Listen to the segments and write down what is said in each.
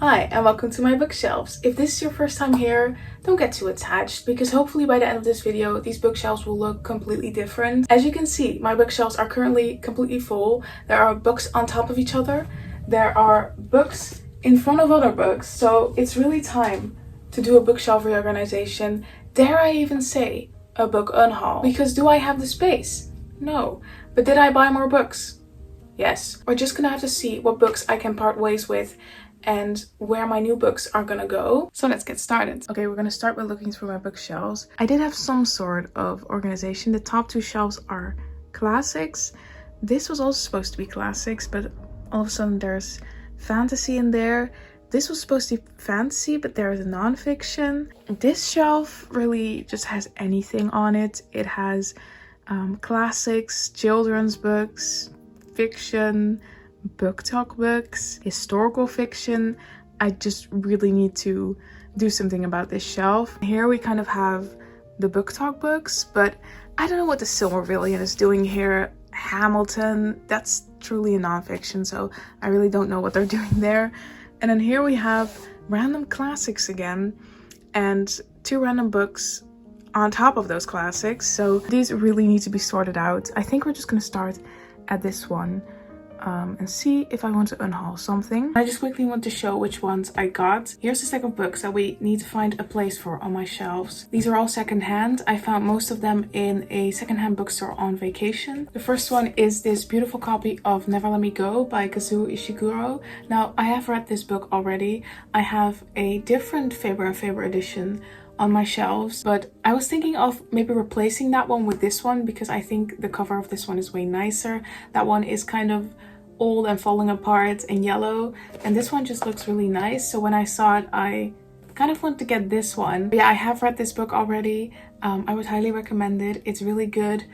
Hi and welcome to my bookshelves. If this is your first time here, don't get too attached because hopefully by the end of this video these bookshelves will look completely different. As you can see, my bookshelves are currently completely full. There are books on top of each other. There are books in front of other books. So it's really time to do a bookshelf reorganization. Dare I even say a book unhaul? Because do I have the space? No. But did I buy more books? Yes. We're just gonna have to see what books I can part ways with and where my new books are gonna go. So let's get started. Okay, we're gonna start with looking through my bookshelves. I did have some sort of organization. The top two shelves are classics. This was also supposed to be classics, but all of a sudden there's fantasy in there. This was supposed to be fantasy, but there is a non-fiction. This shelf really just has anything on it. It has classics, children's books, fiction, booktok books, historical fiction. I just really need to do something about this shelf. Here we kind of have the booktok books, but I don't know what the Silmarillion is doing here. Hamilton, that's truly a non-fiction, so I really don't know what they're doing there. And then here we have random classics again, and two random books on top of those classics. So these really need to be sorted out. I think we're just gonna start at this one. And see if I want to unhaul something. I just quickly want to show which ones I got. Here's a stack of books that we need to find a place for on my shelves. These are all secondhand. I found most of them in a secondhand bookstore on vacation. The first one is this beautiful copy of Never Let Me Go by Kazuo Ishiguro. Now, I have read this book already. I have a different Faber & Faber edition on my shelves, but I was thinking of maybe replacing that one with this one because I think the cover of this one is way nicer. That one is kind of old and falling apart and yellow, and this one just looks really nice. So when I saw it, I kind of want to get this one. But yeah, I have read this book already. I would highly recommend it. It's really good.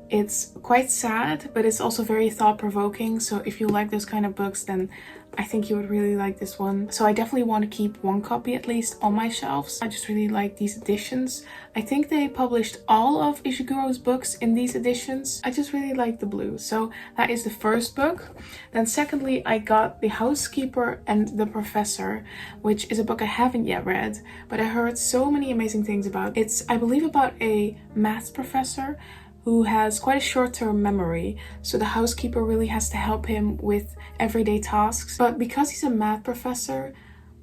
It's quite sad, but it's also very thought-provoking. So if you like those kind of books, then I think you would really like this one. So I definitely want to keep one copy at least on my shelves. I just really like these editions. I think they published all of Ishiguro's books in these editions. I just really like the blue. So that is the first book. Then secondly, I got The Housekeeper and the Professor, which is a book I haven't yet read, but I heard so many amazing things about. It's, I believe, about a math professor who has quite a short-term memory, so the housekeeper really has to help him with everyday tasks. But because he's a math professor,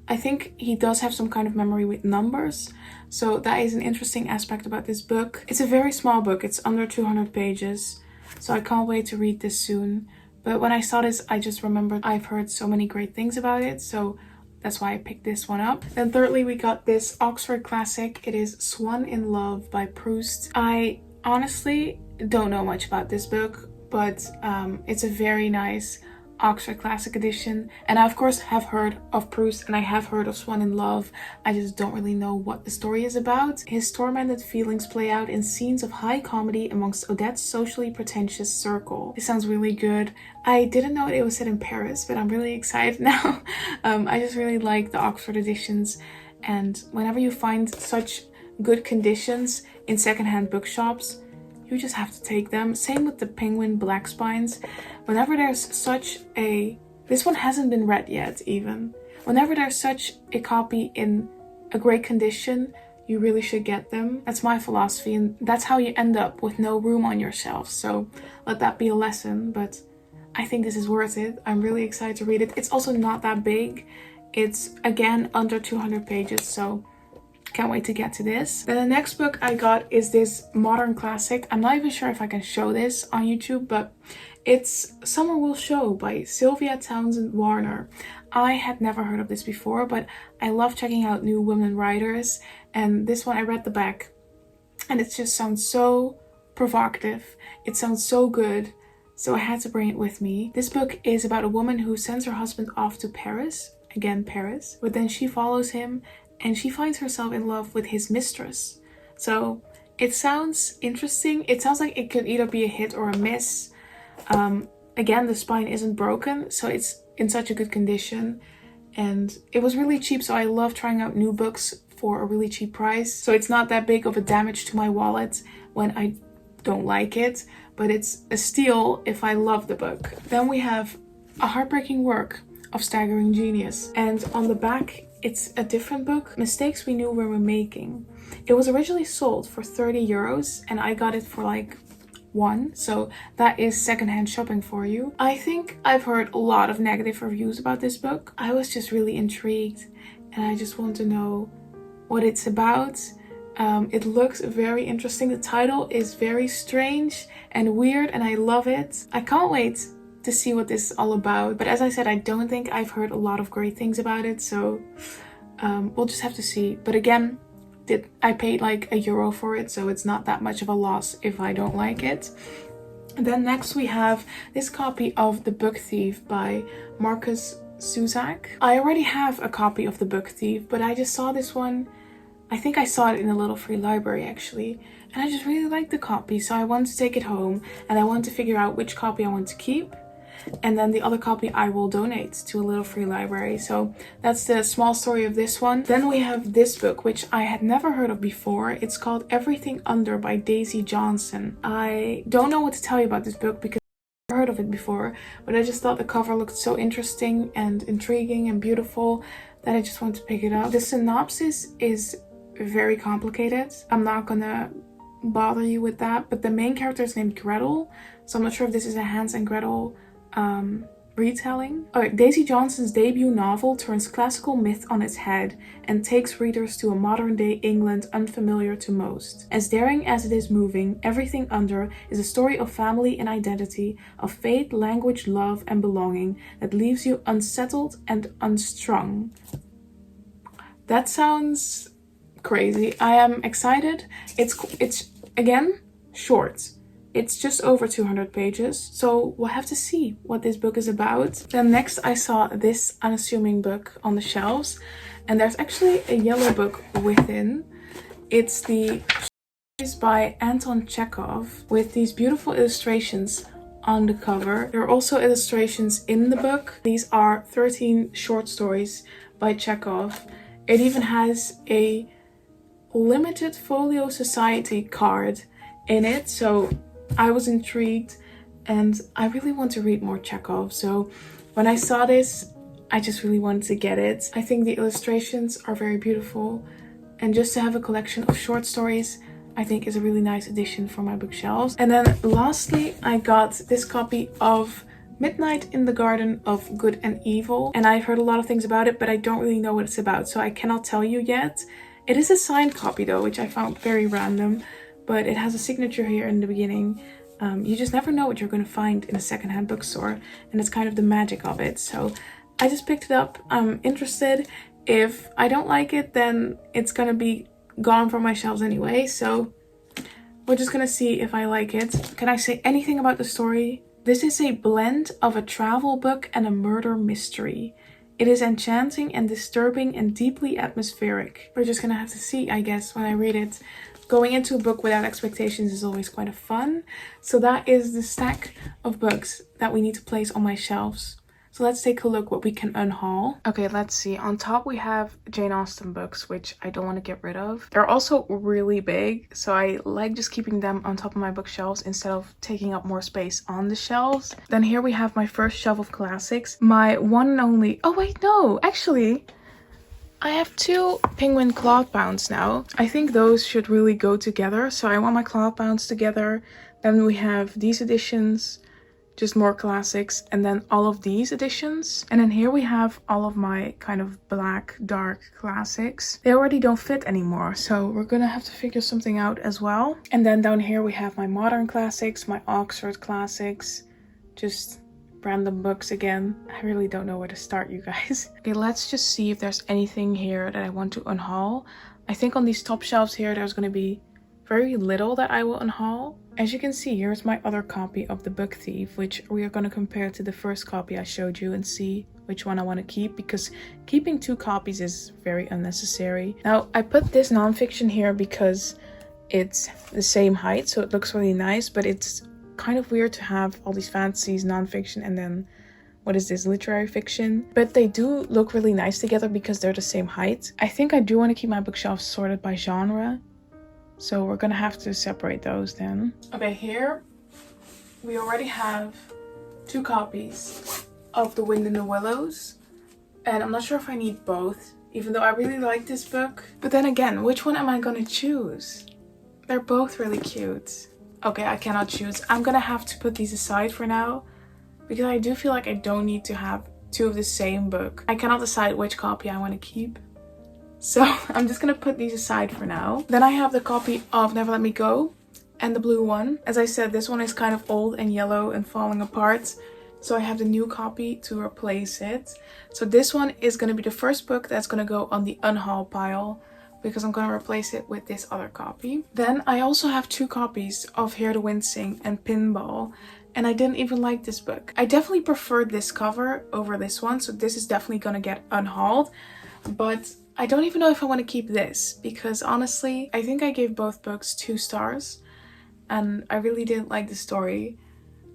I think he does have some kind of memory with numbers, so that is an interesting aspect about this book. It's a very small book, it's under 200 pages, so I can't wait to read this soon. But when I saw this, I just remembered I've heard so many great things about it, so that's why I picked this one up. Then thirdly, we got this Oxford classic. It is Swan in Love by Proust. I honestly don't know much about this book, but it's a very nice Oxford Classic edition, and I of course have heard of Proust and I have heard of Swan in Love. I just don't really know what the story is about. His tormented feelings play out in scenes of high comedy amongst Odette's socially pretentious circle. It sounds really good. I didn't know it was set in Paris, but I'm really excited now. I just really like the Oxford editions, and whenever you find such good conditions in secondhand bookshops, you just have to take them. Same with the Penguin Black Spines. Whenever there's such a... This one hasn't been read yet even. Whenever there's such a copy in a great condition, you really should get them. That's my philosophy, and that's how you end up with no room on your shelf. So let that be a lesson, but I think this is worth it. I'm really excited to read it. It's also not that big. It's, again, under 200 pages, so can't wait to get to this. Then the next book I got is this modern classic. I'm not even sure if I can show this on YouTube, but it's Summer Will Show by Sylvia Townsend Warner. I had never heard of this before, but I love checking out new women writers, and this one I read the back and it just sounds so provocative. It sounds so good, so I had to bring it with me. This book is about a woman who sends her husband off to Paris, again Paris, but then she follows him and she finds herself in love with his mistress. So it sounds interesting. It sounds like it could either be a hit or a miss. Again, the spine isn't broken, so it's in such a good condition. And it was really cheap, so I love trying out new books for a really cheap price. So it's not that big of a damage to my wallet when I don't like it, but it's a steal if I love the book. Then we have A Heartbreaking Work of Staggering Genius. And on the back, it's a different book, Mistakes We Knew We Were Making. It was originally sold for 30 euros and I got it for like $1, so that is secondhand shopping for you. I think I've heard a lot of negative reviews about this book. I was just really intrigued and I just want to know what it's about. It looks very interesting. The title is very strange and weird and I love it. I can't wait to see what this is all about. But as I said, I don't think I've heard a lot of great things about it, so we'll just have to see. But again, I paid like €1 for it, so it's not that much of a loss if I don't like it. And then next we have this copy of The Book Thief by Marcus Zusak. I already have a copy of The Book Thief, but I just saw this one. I think I saw it in a little free library actually, and I just really liked the copy, so I want to take it home and I want to figure out which copy I want to keep. And then the other copy I will donate to a little free library. So that's the small story of this one. Then we have this book, which I had never heard of before. It's called Everything Under by Daisy Johnson. I don't know what to tell you about this book because I've never heard of it before, but I just thought the cover looked so interesting and intriguing and beautiful that I just wanted to pick it up. The synopsis is very complicated. I'm not gonna bother you with that, but the main character is named Gretel, so I'm not sure if this is a Hans and Gretel retelling. Alright, Daisy Johnson's debut novel turns classical myth on its head and takes readers to a modern-day England unfamiliar to most. As daring as it is moving, Everything Under is a story of family and identity, of faith, language, love, and belonging that leaves you unsettled and unstrung. That sounds crazy. I am excited. It's again short. It's just over 200 pages, so we'll have to see what this book is about. Then next I saw this unassuming book on the shelves, and there's actually a yellow book within. It's the series by Anton Chekhov with these beautiful illustrations on the cover. There are also illustrations in the book. These are 13 short stories by Chekhov. It even has a limited folio society card in it, so I was intrigued and I really want to read more Chekhov. So when I saw this, I just really wanted to get it. I think the illustrations are very beautiful, and just to have a collection of short stories I think is a really nice addition for my bookshelves. And then lastly, I got this copy of Midnight in the Garden of Good and Evil, and I've heard a lot of things about it, but I don't really know what it's about, so I cannot tell you yet. It is a signed copy though, which I found very random, but it has a signature here in the beginning. You just never know what you're going to find in a secondhand bookstore, and it's kind of the magic of it. So I just picked it up. I'm interested. If I don't like it, then it's going to be gone from my shelves anyway, so we're just going to see if I like it. Can I say anything about the story? This is a blend of a travel book and a murder mystery. It is enchanting and disturbing and deeply atmospheric. We're just going to have to see, I guess, when I read it. Going into a book without expectations is always quite a fun. So that is the stack of books that we need to place on my shelves. So let's take a look what we can unhaul. Okay, let's see. On top we have Jane Austen books, which I don't want to get rid of. They're also really big, so I like just keeping them on top of my bookshelves instead of taking up more space on the shelves. Then here we have my first shelf of classics. My one and only... Oh wait, no! Actually, I have 2 Penguin cloth bounds now. I think those should really go together, so I want my cloth bounds together. Then we have these editions, just more classics, and then all of these editions. And then here we have all of my kind of black dark classics. They already don't fit anymore, so we're gonna have to figure something out as well. And then down here we have my modern classics, my Oxford classics, just random books again. I really don't know where to start, you guys. Okay, let's just see if there's anything here that I want to unhaul. I think on these top shelves here there's going to be very little that I will unhaul. As you can see, here's my other copy of The Book Thief, which we are going to compare to the first copy I showed you and see which one I want to keep, because keeping 2 copies is very unnecessary. Now, I put this nonfiction here because it's the same height, so it looks really nice, but it's kind of weird to have all these fantasies, nonfiction, and then what is this, literary fiction? But they do look really nice together because they're the same height. I think I do want to keep my bookshelves sorted by genre, so we're gonna have to separate those then. Okay, here we already have 2 copies of The Wind in the Willows. And I'm not sure if I need both, even though I really like this book. But then again, which one am I gonna choose? They're both really cute. Okay, I cannot choose. I'm gonna have to put these aside for now, because I do feel like I don't need to have two of the same book. I cannot decide which copy I want to keep. So I'm just gonna put these aside for now. Then I have the copy of Never Let Me Go and the blue one. As I said, this one is kind of old and yellow and falling apart. So I have the new copy to replace it. So this one is gonna be the first book that's gonna go on the UNHAUL pile, because I'm gonna replace it with this other copy. Then I also have two copies of Hear the Wind Sing and Pinball. And I didn't even like this book. I definitely preferred this cover over this one. So this is definitely gonna get unhauled. But I don't even know if I want to keep this, because honestly, I think I gave both books 2 stars and I really didn't like the story.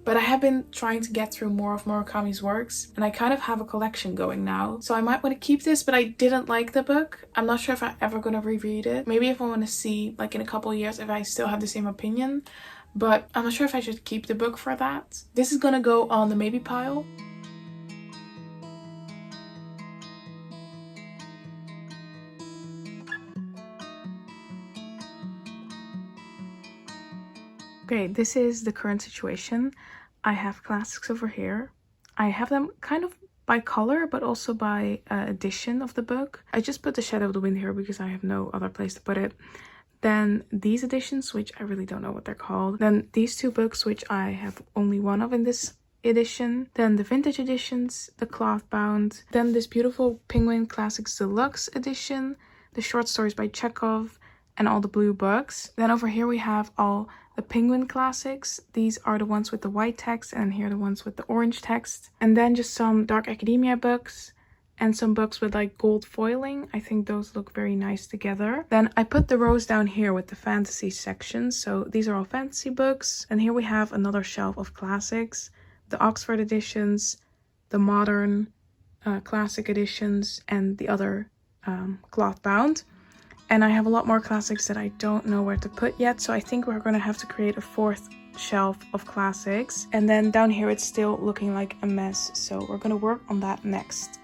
But I have been trying to get through more of Murakami's works and I kind of have a collection going now. So I might want to keep this, but I didn't like the book. I'm not sure if I'm ever going to reread it. Maybe if I want to see, like in a couple of years, if I still have the same opinion. But I'm not sure if I should keep the book for that. This is going to go on the maybe pile. Okay, this is the current situation. I have classics over here. I have them kind of by color, but also by edition of the book. I just put The Shadow of the Wind here because I have no other place to put it. Then these editions, which I really don't know what they're called. Then these 2 books, which I have only one of in this edition. Then the vintage editions, the cloth bound. Then this beautiful Penguin Classics Deluxe edition, the short stories by Chekhov, and all the blue books. Then over here we have all the Penguin Classics. These are the ones with the white text, and here are the ones with the orange text. And then just some dark academia books and some books with like gold foiling. I think those look very nice together. Then I put the rows down here with the fantasy section. So these are all fantasy books. And here we have another shelf of classics, the Oxford editions, the modern classic editions, and the other cloth bound. And I have a lot more classics that I don't know where to put yet. So I think we're going to have to create a 4th shelf of classics. And then down here, it's still looking like a mess. So we're going to work on that next.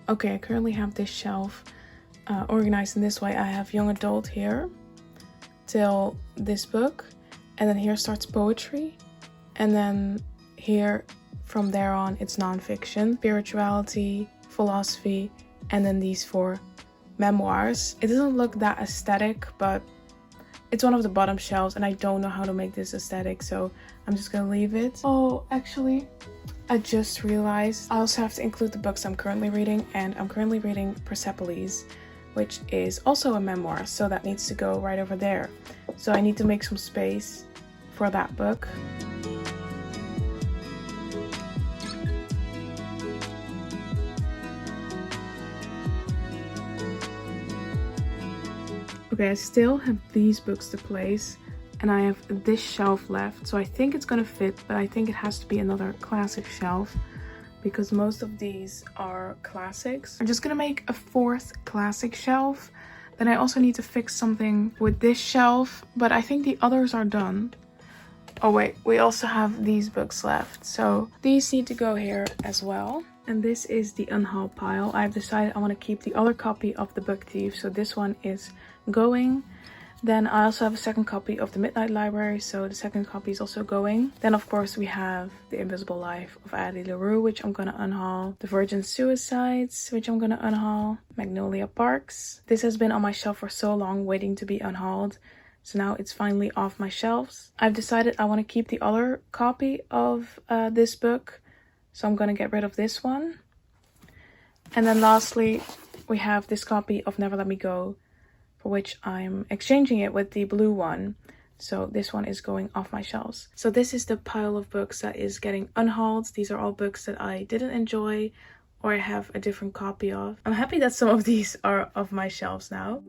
Okay, I currently have this shelf organized in this way. I have young adult here till this book, and then here starts poetry, and then here from there on it's nonfiction, spirituality, philosophy, and then these 4 memoirs. It doesn't look that aesthetic, but it's one of the bottom shelves and I don't know how to make this aesthetic, so I'm just gonna leave it. Oh, actually, I just realized I also have to include the books I'm currently reading, and I'm currently reading Persepolis, which is also a memoir, so that needs to go right over there. So I need to make some space for that book. Okay, I still have these books to place, and I have this shelf left, so I think it's gonna fit, but I think it has to be another classic shelf because most of these are classics. I'm just gonna make a 4th classic shelf. Then I also need to fix something with this shelf, but I think the others are done. Oh wait, we also have these books left, so these need to go here as well. And this is the UNHAUL pile. I've decided I want to keep the other copy of the Booktube, so this one is going. Then I also have a second copy of The Midnight Library, so the second copy is also going. Then of course we have The Invisible Life of Addie LaRue, which I'm gonna unhaul. The Virgin Suicides, which I'm gonna unhaul. Magnolia Parks. This has been on my shelf for so long, waiting to be unhauled. So now it's finally off my shelves. I've decided I want to keep the other copy of this book, so I'm gonna get rid of this one. And then lastly, we have this copy of Never Let Me Go, for which I'm exchanging it with the blue one. So this one is going off my shelves. So this is the pile of books that is getting unhauled. These are all books that I didn't enjoy or I have a different copy of. I'm happy that some of these are off my shelves now.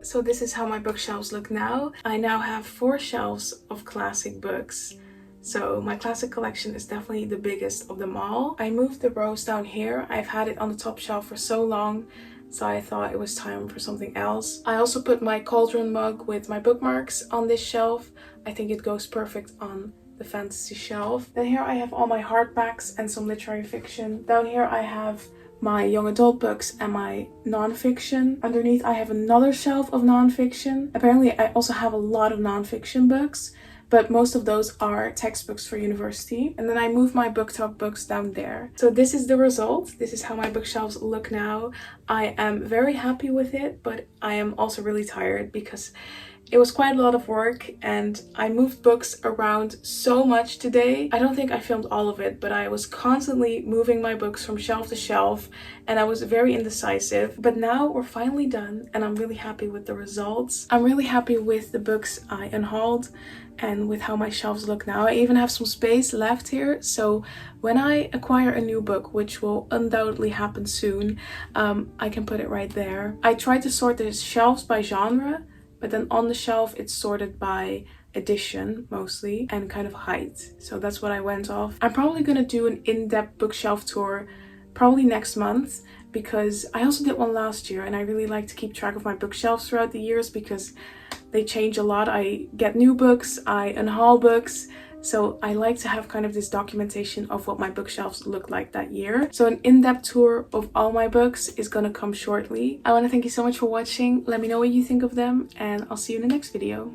So this is how my bookshelves look now. I now have 4 shelves of classic books. So my classic collection is definitely the biggest of them all. I moved the rows down here. I've had it on the top shelf for so long, so I thought it was time for something else. I also put my cauldron mug with my bookmarks on this shelf. I think it goes perfect on the fantasy shelf. Then here I have all my hardbacks and some literary fiction. Down here I have my young adult books and my non-fiction. Underneath I have another shelf of non-fiction. Apparently I also have a lot of non-fiction books, but most of those are textbooks for university. And then I moved my booktok books down there. So this is the result. This is how my bookshelves look now. I am very happy with it, but I am also really tired because it was quite a lot of work and I moved books around so much today. I don't think I filmed all of it, but I was constantly moving my books from shelf to shelf and I was very indecisive. But now we're finally done and I'm really happy with the results. I'm really happy with the books I unhauled and with how my shelves look now. I even have some space left here, so when I acquire a new book, which will undoubtedly happen soon, I can put it right there. I tried to sort the shelves by genre, but then on the shelf it's sorted by edition mostly and kind of height. So that's what I went off. I'm probably gonna do an in-depth bookshelf tour probably next month because I also did one last year and I really like to keep track of my bookshelves throughout the years because they change a lot. I get new books, I unhaul books. So I like to have kind of this documentation of what my bookshelves look like that year. So an in-depth tour of all my books is gonna come shortly. I want to thank you so much for watching. Let me know what you think of them and I'll see you in the next video.